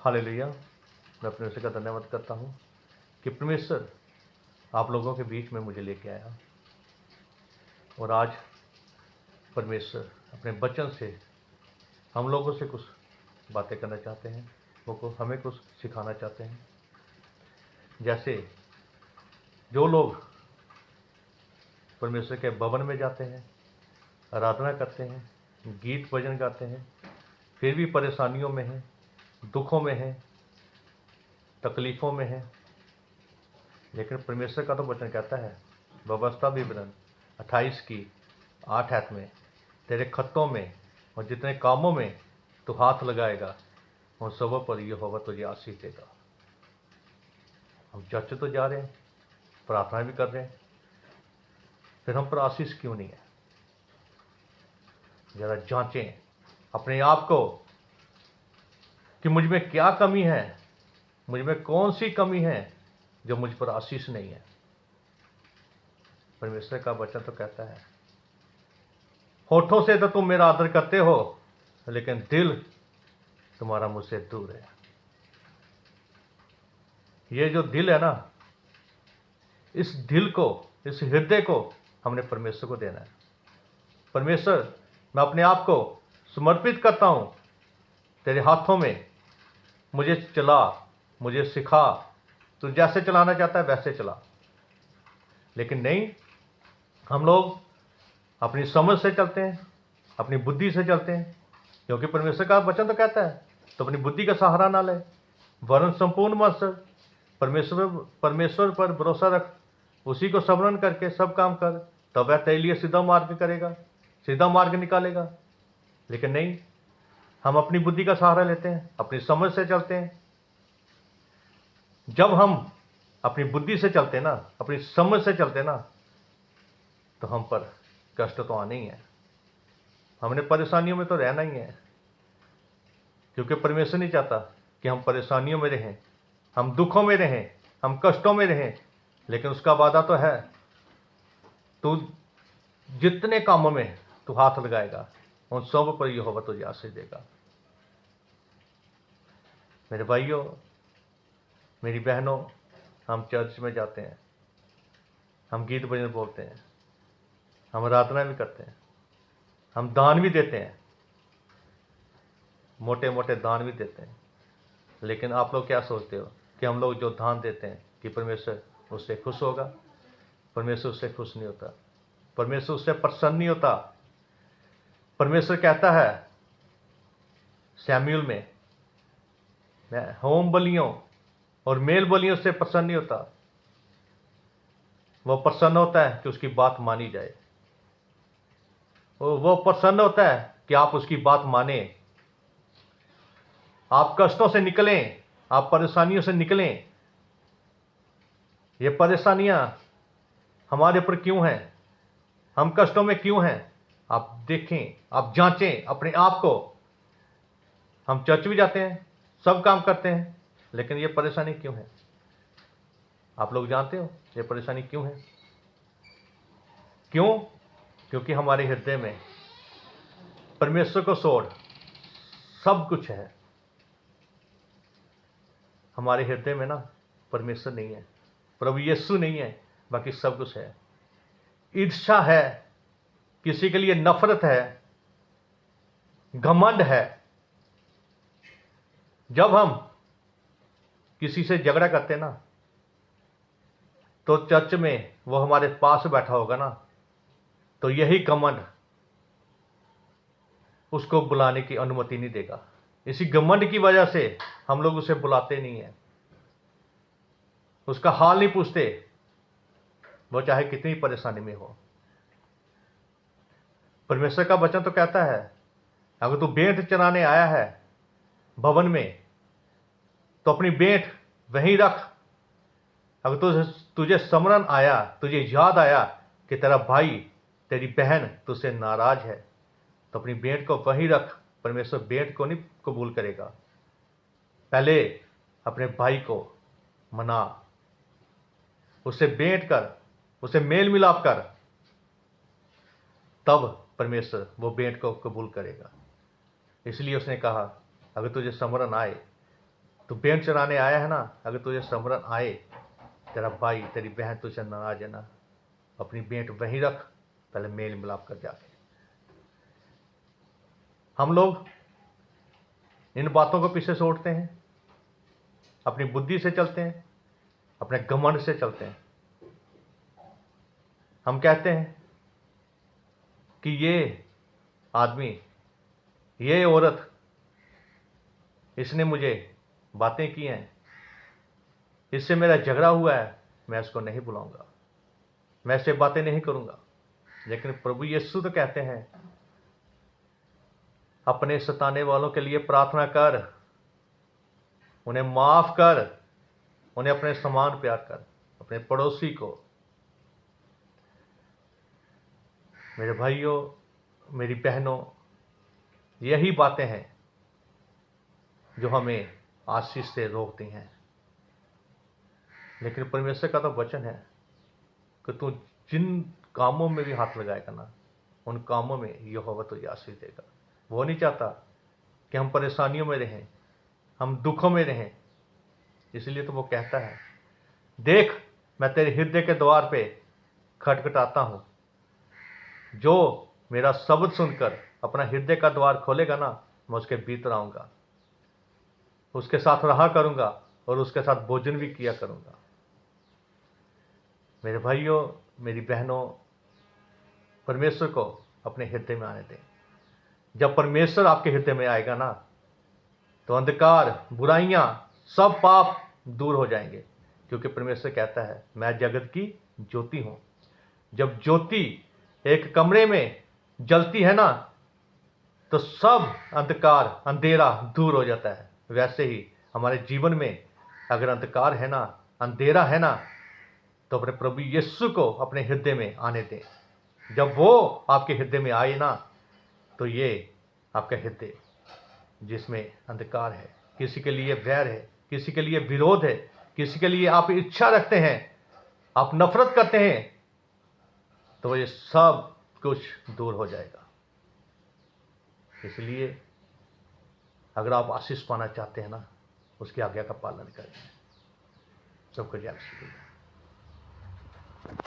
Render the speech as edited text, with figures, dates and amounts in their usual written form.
Hallelujah. मैं परमेश्वर का धन्यवाद करता हूँ कि परमेश्वर आप लोगों के बीच में मुझे लेके आया और आज परमेश्वर अपने वचन से हम लोगों से कुछ बातें करना चाहते हैं, वो हमें कुछ सिखाना चाहते हैं। जैसे जो लोग परमेश्वर के भवन में जाते हैं, आराधना करते हैं, गीत भजन गाते हैं, फिर भी परेशानियों में हैं, दुखों में हैं, तकलीफ़ों में हैं, लेकिन परमेश्वर का तो वचन कहता है व्यवस्था विवरण 28 की 8 ऐत में, तेरे खत्तों में और जितने कामों में तू हाथ लगाएगा उन सबों पर यहोवा तुझे आशीष देगा। हम चर्च तो जा रहे हैं, प्रार्थना भी कर रहे हैं, फिर हम पर आशीष क्यों नहीं है? जरा जांचें अपने आप को कि मुझ में क्या कमी है, मुझ में कौन सी कमी है जो मुझ पर आशीष नहीं है। परमेश्वर का वचन तो कहता है होठों से तो तुम मेरा आदर करते हो, लेकिन दिल तुम्हारा मुझसे दूर है। ये जो दिल है ना, इस दिल को, इस हृदय को हमने परमेश्वर को देना है। परमेश्वर, मैं अपने आप को समर्पित करता हूं तेरे हाथों में, मुझे चला, मुझे सिखा, तू जैसे चलाना चाहता है वैसे चला। लेकिन नहीं, हम लोग अपनी समझ से चलते हैं, अपनी बुद्धि से चलते हैं, क्योंकि परमेश्वर का वचन तो कहता है तो अपनी बुद्धि का सहारा ना ले, वरन संपूर्ण मन से परमेश्वर पर भरोसा रख, उसी को स्मरण करके सब काम कर, तब वह तेरे लिए सीधा मार्ग करेगा, सीधा मार्ग निकालेगा। लेकिन नहीं, हम अपनी बुद्धि का सहारा लेते हैं, अपनी समझ से चलते हैं। जब हम अपनी बुद्धि से चलते हैं ना, अपनी समझ से चलते हैं ना, तो हम पर कष्ट तो आने ही है, हमने परेशानियों में तो रहना ही है, क्योंकि परमेश्वर नहीं चाहता कि हम परेशानियों में रहें, हम दुखों में रहें, हम कष्टों में रहें। लेकिन उसका वादा तो है, तू जितने कामों में तू हाथ लगाएगा उन सब पर यहोवा तुझे आशीष देगा। मेरे भाइयों, मेरी बहनों, हम चर्च में जाते हैं, हम गीत भजन बोलते हैं, हम आराधना भी करते हैं, हम दान भी देते हैं, मोटे मोटे दान भी देते हैं। लेकिन आप लोग क्या सोचते हो कि हम लोग जो दान देते हैं कि परमेश्वर उससे खुश होगा? परमेश्वर उससे खुश नहीं होता, परमेश्वर उससे प्रसन्न नहीं होता। परमेश्वर कहता है सैमुएल में, मैं होम बलियों और मेल बलियों से प्रसन्न नहीं होता। वो प्रसन्न होता है कि उसकी बात मानी जाए, वो प्रसन्न होता है कि आप उसकी बात माने, आप कष्टों से निकलें, आप परेशानियों से निकलें। ये परेशानियां हमारे ऊपर क्यों हैं, हम कष्टों में क्यों हैं? आप देखें, आप जांचें अपने आप को। हम चर्च भी जाते हैं, सब काम करते हैं, लेकिन ये परेशानी क्यों है? आप लोग जानते हो ये परेशानी क्यों है? क्यों? क्योंकि हमारे हृदय में परमेश्वर को छोड़ सब कुछ है। हमारे हृदय में ना परमेश्वर नहीं है, प्रभु यीशु नहीं है, बाकी सब कुछ है। ईर्ष्या है, किसी के लिए नफरत है, घमंड है। जब हम किसी से झगड़ा करते ना, तो चर्च में वो हमारे पास बैठा होगा ना, तो यही घमंड उसको बुलाने की अनुमति नहीं देगा। इसी घमंड की वजह से हम लोग उसे बुलाते नहीं हैं, उसका हाल नहीं पूछते, वो चाहे कितनी परेशानी में हो। परमेश्वर का वचन तो कहता है अगर तू भेंट चढ़ाने आया है भवन में, तो अपनी भेंट वहीं रख। अगर तुझे स्मरण आया, तुझे याद आया कि तेरा भाई, तेरी बहन तुझसे नाराज है, तो अपनी भेंट को वहीं रख। परमेश्वर भेंट को नहीं कबूल करेगा। पहले अपने भाई को मना, उससे भेंट कर, उससे मेल मिलाप कर, तब परमेश्वर वो भेंट को कबूल करेगा। इसलिए उसने कहा अगर तुझे स्मरण आए तू भेंट चराने आया है ना, अगर तुझे समरण आए, तेरा भाई तेरी बहन तुझे नाराज है ना, अपनी भेंट वहीं रख, पहले मेल मिलाप कर जाके। हम लोग इन बातों को पीछे से उठते हैं, अपनी बुद्धि से चलते हैं, अपने घमंड से चलते हैं। हम कहते हैं कि ये आदमी, ये औरत, इसने मुझे बातें की हैं, इससे मेरा झगड़ा हुआ है, मैं इसको नहीं बुलाऊंगा, मैं इससे बातें नहीं करूंगा। लेकिन प्रभु यीशु तो कहते हैं, अपने सताने वालों के लिए प्रार्थना कर, उन्हें माफ कर, उन्हें अपने समान प्यार कर, अपने पड़ोसी को। मेरे भाइयों, मेरी बहनों, यही बातें हैं जो हमें आशीष से रोकती हैं। लेकिन परमेश्वर का तो वचन है कि तू जिन कामों में भी हाथ लगाएगा ना, उन कामों में यहोवा तुझे आशीष देगा। वो नहीं चाहता कि हम परेशानियों में रहें, हम दुखों में रहें। इसलिए तो वो कहता है, देख मैं तेरे हृदय के द्वार पे खटखटाता हूं, जो मेरा शब्द सुनकर अपना हृदय का द्वार खोलेगा ना, मैं उसके भीतर आऊंगा, उसके साथ रहा करूंगा और उसके साथ भोजन भी किया करूंगा। मेरे भाइयों, मेरी बहनों, परमेश्वर को अपने हृदय में आने दें। जब परमेश्वर आपके हृदय में आएगा ना, तो अंधकार, बुराइयां, सब पाप दूर हो जाएंगे, क्योंकि परमेश्वर कहता है, मैं जगत की ज्योति हूं। जब ज्योति एक कमरे में जलती है ना, तो सब अंधकार, अंधेरा दूर हो जाता है। वैसे ही हमारे जीवन में अगर अंधकार है ना, अंधेरा है ना, तो अपने प्रभु यीशु को अपने हृदय में आने दें। जब वो आपके हृदय में आए ना, तो ये आपका हृदय जिसमें अंधकार है, किसी के लिए वैर है, किसी के लिए विरोध है, किसी के लिए आप इच्छा रखते हैं, आप नफरत करते हैं, तो ये सब कुछ दूर हो जाएगा। इसलिए अगर आप आशीष पाना चाहते हैं ना, उसकी आज्ञा का पालन करें। सबको जय मसीह।